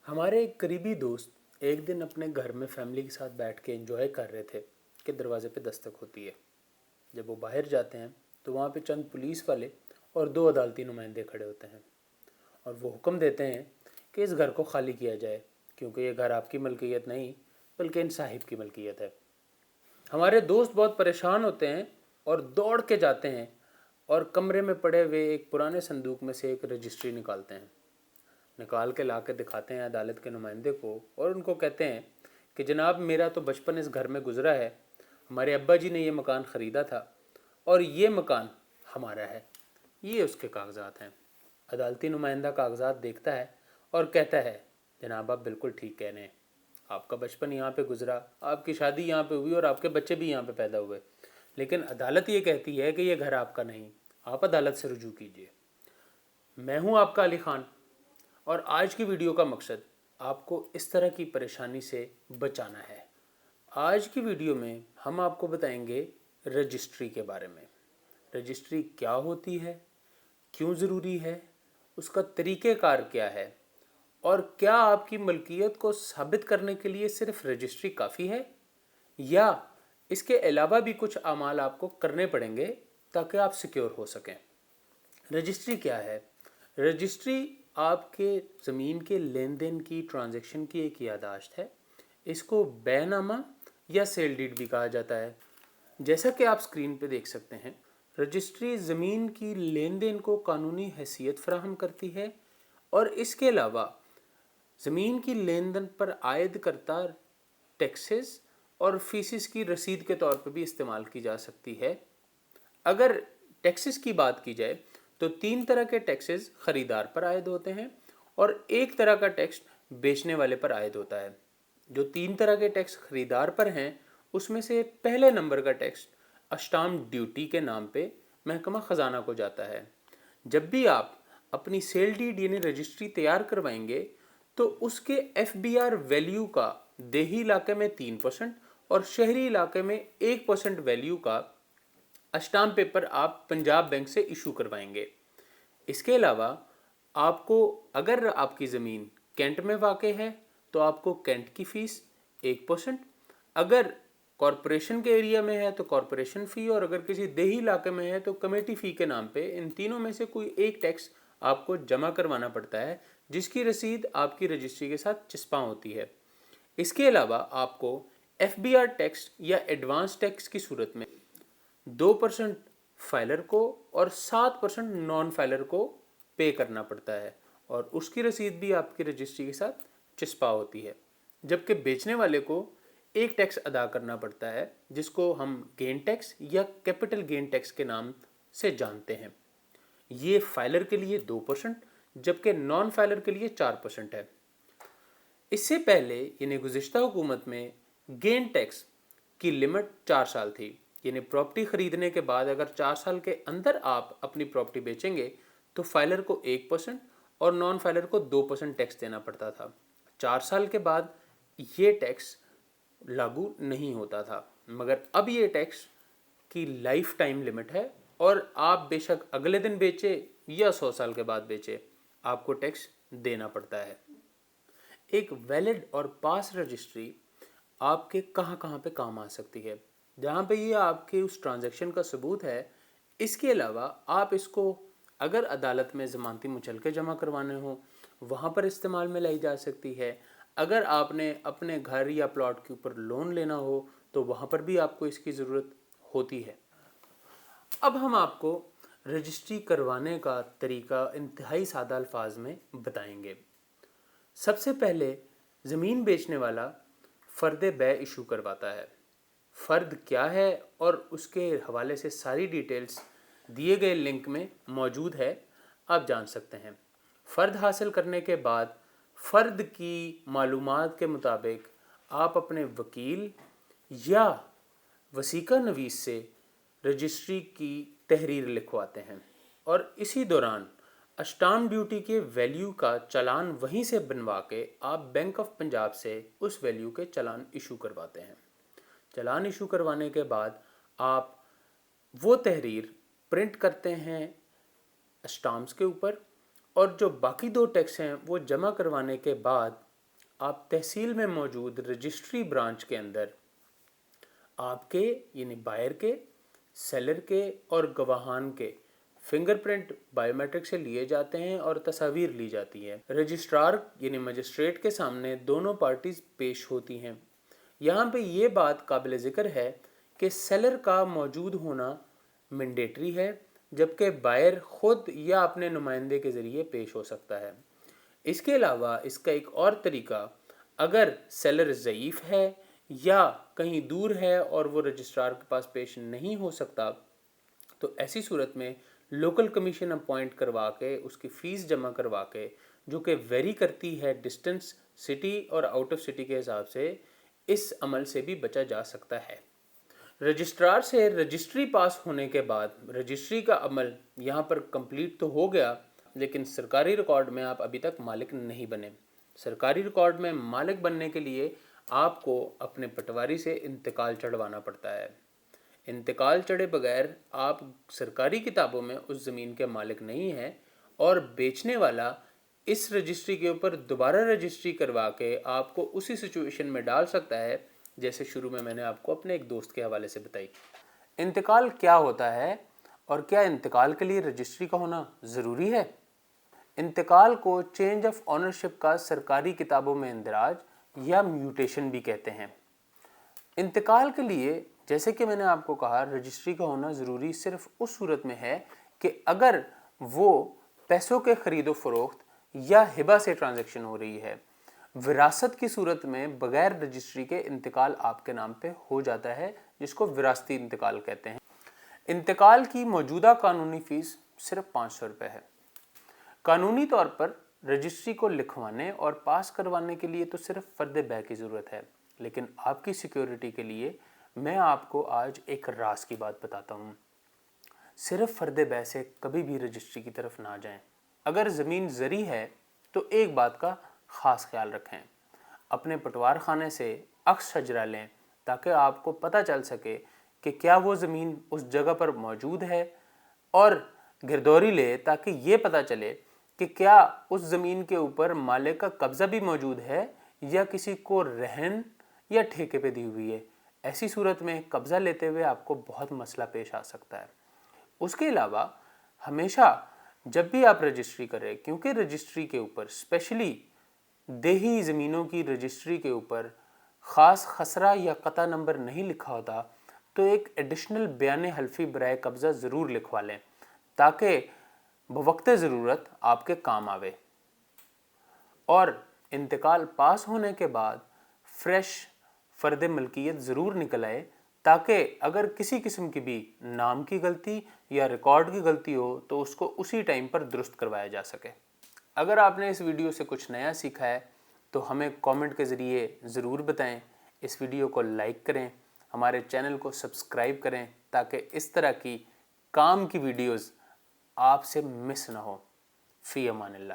हमारे एक करीबी दोस्त एक दिन अपने घर में फैमिली के साथ बैठ के एंजॉय कर रहे थे कि दरवाजे पे दस्तक होती है। जब वो बाहर जाते हैं तो वहाँ पे चंद पुलिस वाले और दो अदालती नुमाइंदे खड़े होते हैं और वो हुक्म देते हैं कि इस घर को खाली किया जाए, क्योंकि ये घर आपकी मलकियत नहीं बल्कि इन साहिब की मलकियत है। हमारे दोस्त बहुत परेशान होते हैं और दौड़ के जाते हैं और कमरे में पड़े हुए एक पुराने संदूक में से एक रजिस्ट्री निकालते हैं। निकाल के ला के दिखाते हैं अदालत के नुमाइंदे को और उनको कहते हैं कि जनाब, मेरा तो बचपन इस घर में गुजरा है। हमारे अब्बा जी ने ये मकान ख़रीदा था और ये मकान हमारा है। ये उसके कागजात हैं। अदालती नुमाइंदा कागजात देखता है और कहता है, जनाब आप बिल्कुल ठीक कह रहे हैं। आपका बचपन यहाँ पे गुजरा, आपकी शादी यहाँ पे हुई और आपके बच्चे भी यहाँ पे पैदा हुए, लेकिन अदालत ये कहती है कि ये घर आपका नहीं। आप अदालत से रुजू कीजिए। मैं हूँ आपका अली ख़ान और आज की वीडियो का मकसद आपको इस तरह की परेशानी से बचाना है। आज की वीडियो में हम आपको बताएंगे रजिस्ट्री के बारे में। रजिस्ट्री क्या होती है, क्यों ज़रूरी है, उसका तरीक़ेकार क्या है और क्या आपकी मलकियत को साबित करने के लिए सिर्फ रजिस्ट्री काफ़ी है या इसके अलावा भी कुछ अमाल आपको करने पड़ेंगे ताकि आप सिक्योर हो सकें। रजिस्ट्री क्या है? रजिस्ट्री आपके ज़मीन के लेन देन की, ट्रांजैक्शन की एक याददाश्त है। इसको बैनामा या सेल डीड भी कहा जाता है। जैसा कि आप स्क्रीन पे देख सकते हैं, रजिस्ट्री ज़मीन की लेन देन को कानूनी हैसियत फराहम करती है और इसके अलावा ज़मीन की लेन देन पर आयद करता टैक्सेस और फीसिस की रसीद के तौर पर भी इस्तेमाल की जा सकती है। अगर टैक्सेस की बात की जाए तो 3 तरह के टैक्सेस ख़रीदार पर आयद होते हैं और एक तरह का टैक्स बेचने वाले पर आयद होता है। जो 3 तरह के टैक्स ख़रीदार पर हैं उसमें से पहले नंबर का टैक्स अस्टाम्प ड्यूटी के नाम पे महकमा ख़जाना को जाता है। जब भी आप अपनी सेल डीड यानी रजिस्ट्री तैयार करवाएंगे तो उसके FBR वैल्यू का देही इलाके में 3% और शहरी इलाके में 1% वैल्यू का अस्टाम्प पेपर आप पंजाब बैंक से इशू करवाएंगे। इसके अलावा आपको, अगर आपकी ज़मीन कैंट में वाक़े है तो आपको कैंट की फ़ीस 1%, अगर कॉरपोरेशन के एरिया में है तो कॉरपोरेशन फ़ी, और अगर किसी देही इलाके में है तो कमेटी फ़ी के नाम पे इन तीनों में से कोई एक टैक्स आपको जमा करवाना पड़ता है, जिसकी रसीद आपकी रजिस्ट्री के साथ चिस्पा होती है। इसके अलावा आपको FBR टैक्स या एडवांस टैक्स की सूरत में 2% फाइलर को और 7% नॉन फाइलर को पे करना पड़ता है और उसकी रसीद भी आपकी रजिस्ट्री के साथ चिस्पा होती है। जबकि बेचने वाले को एक टैक्स अदा करना पड़ता है जिसको हम गेन टैक्स या कैपिटल गेन टैक्स के नाम से जानते हैं। ये फाइलर के लिए 2% जबकि नॉन फाइलर के लिए 4% है। इससे पहले यानी गुज़िश्ता हुकूमत में गेन टैक्स की लिमिट 4 साल थी, यानी प्रॉपर्टी ख़रीदने के बाद अगर 4 साल के अंदर आप अपनी प्रॉपर्टी बेचेंगे तो फाइलर को 1% और नॉन फाइलर को 2% टैक्स देना पड़ता था। 4 साल के बाद ये टैक्स लागू नहीं होता था, मगर अब ये टैक्स की लाइफ टाइम लिमिट है और आप बेशक अगले दिन बेचे या 100 साल के बाद बेचे, आपको टैक्स देना पड़ता है। एक वैलिड और पास रजिस्ट्री आपके कहाँ कहाँ पे काम आ सकती है, जहाँ पे ये आपके उस ट्रांजैक्शन का सबूत है। इसके अलावा आप इसको अगर अदालत में ज़मानती मुचलके जमा करवाने हों वहाँ पर इस्तेमाल में लाई जा सकती है। अगर आपने अपने घर या प्लॉट के ऊपर लोन लेना हो तो वहाँ पर भी आपको इसकी ज़रूरत होती है। अब हम आपको रजिस्ट्री करवाने का तरीका इंतहाई सादा अल्फाज में बताएंगे। सबसे पहले ज़मीन बेचने वाला फ़र्द बै इशू करवाता है। फ़र्द क्या है और उसके हवाले से सारी डिटेल्स दिए गए लिंक में मौजूद है, आप जान सकते हैं। फ़र्द हासिल करने के बाद फ़र्द की मालूमात के मुताबिक आप अपने वकील या वसीका नवीस से रजिस्ट्री की तहरीर लिखवाते हैं और इसी दौरान अस्टाम्प ड्यूटी के वैल्यू का चालान वहीं से बनवा के आप बैंक ऑफ पंजाब से उस वैल्यू के चालान इशू करवाते हैं। चालान इशू करवाने के बाद आप वो तहरीर प्रिंट करते हैं स्टाम्प्स के ऊपर और जो बाकी 2 टैक्स हैं वो जमा करवाने के बाद آپ تحصیل میں موجود رجسٹری برانچ کے اندر آپ کے یعنی بائر کے، سیلر کے اور گواہان کے فنگر پرنٹ بائیو میٹرک سے لیے جاتے ہیں اور تصاویر لی جاتی ہیں۔ رجسٹرار یعنی مجسٹریٹ کے سامنے دونوں پارٹیز پیش ہوتی ہیں۔ یہاں پہ یہ بات قابل ذکر ہے کہ سیلر کا موجود ہونا مینڈیٹری ہے، جبکہ بائر خود یا اپنے نمائندے کے ذریعے پیش ہو سکتا ہے۔ اس کے علاوہ اس کا ایک اور طریقہ، اگر سیلر ضعیف ہے یا کہیں دور ہے اور وہ رجسٹرار کے پاس پیش نہیں ہو سکتا، تو ایسی صورت میں لوکل کمیشن اپوائنٹ کروا کے اس کی فیس جمع کروا کے، جو کہ ویری کرتی ہے ڈسٹنس سٹی اور آؤٹ آف سٹی کے حساب سے، اس عمل سے بھی بچا جا سکتا ہے۔ رجسٹرار سے رجسٹری پاس ہونے کے بعد رجسٹری کا عمل یہاں پر کمپلیٹ تو ہو گیا، لیکن سرکاری ریکارڈ میں آپ ابھی تک مالک نہیں بنے۔ سرکاری ریکارڈ میں مالک بننے کے لیے آپ کو اپنے پٹواری سے انتقال چڑھوانا پڑتا ہے۔ انتقال چڑھے بغیر آپ سرکاری کتابوں میں اس زمین کے مالک نہیں ہیں، اور بیچنے والا اس رجسٹری کے اوپر دوبارہ رجسٹری کروا کے آپ کو اسی سچویشن میں ڈال سکتا ہے جیسے شروع میں نے آپ کو اپنے ایک دوست کے حوالے سے بتائی۔ انتقال کیا ہوتا ہے اور کیا انتقال کے لیے رجسٹری کا ہونا ضروری ہے؟ انتقال کو چینج آف آنرشپ کا سرکاری کتابوں میں اندراج یا میوٹیشن بھی کہتے ہیں۔ انتقال کے لیے جیسے کہ میں نے آپ کو کہا رجسٹری کا ہونا ضروری صرف اس صورت میں ہے کہ اگر وہ پیسوں کے خرید و فروخت یا ہبہ سے ٹرانزیکشن ہو رہی ہے۔ وراثت کی صورت میں بغیر رجسٹری کے انتقال آپ کے نام پہ ہو جاتا ہے، جس کو وراثتی انتقال کہتے ہیں۔ انتقال کی موجودہ قانونی فیس صرف 500 روپے ہے۔ قانونی طور پر رجسٹری کو لکھوانے اور پاس کروانے کے لیے تو صرف فرد بے کی ضرورت ہے، لیکن آپ کی سیکیورٹی کے لیے میں آپ کو آج ایک راز کی بات بتاتا ہوں۔ صرف فرد بے سے کبھی بھی رجسٹری کی طرف نہ جائیں۔ اگر زمین زرعی ہے تو ایک بات کا خاص خیال رکھیں، اپنے پٹوار خانے سے عکس شجرہ لیں تاکہ آپ کو پتہ چل سکے کہ کیا وہ زمین اس جگہ پر موجود ہے، اور گردوری لے تاکہ یہ پتہ چلے کہ کیا اس زمین کے اوپر مالک کا قبضہ بھی موجود ہے یا کسی کو رہن یا ٹھیکے پہ دی ہوئی ہے۔ ایسی صورت میں قبضہ لیتے ہوئے آپ کو بہت مسئلہ پیش آ سکتا ہے۔ اس کے علاوہ ہمیشہ جب بھی آپ رجسٹری کریں، کیونکہ رجسٹری کے اوپر اسپیشلی دیہی زمینوں کی رجسٹری کے اوپر خاص خسرہ یا قطع نمبر نہیں لکھا ہوتا، تو ایک ایڈیشنل بیان حلفی برائے قبضہ ضرور لکھوا لیں تاکہ بوقت ضرورت آپ کے کام آوے۔ اور انتقال پاس ہونے کے بعد فریش فرد ملکیت ضرور نکل آئے تاکہ اگر کسی قسم کی بھی نام کی غلطی یا ریکارڈ کی غلطی ہو تو اس کو اسی ٹائم پر درست کروایا جا سکے۔ اگر آپ نے اس ویڈیو سے کچھ نیا سیکھا ہے تو ہمیں کامنٹ کے ذریعے ضرور بتائیں۔ اس ویڈیو کو لائک کریں، ہمارے چینل کو سبسکرائب کریں تاکہ اس طرح کی کام کی ویڈیوز آپ سے مس نہ ہو۔ فی امان اللہ۔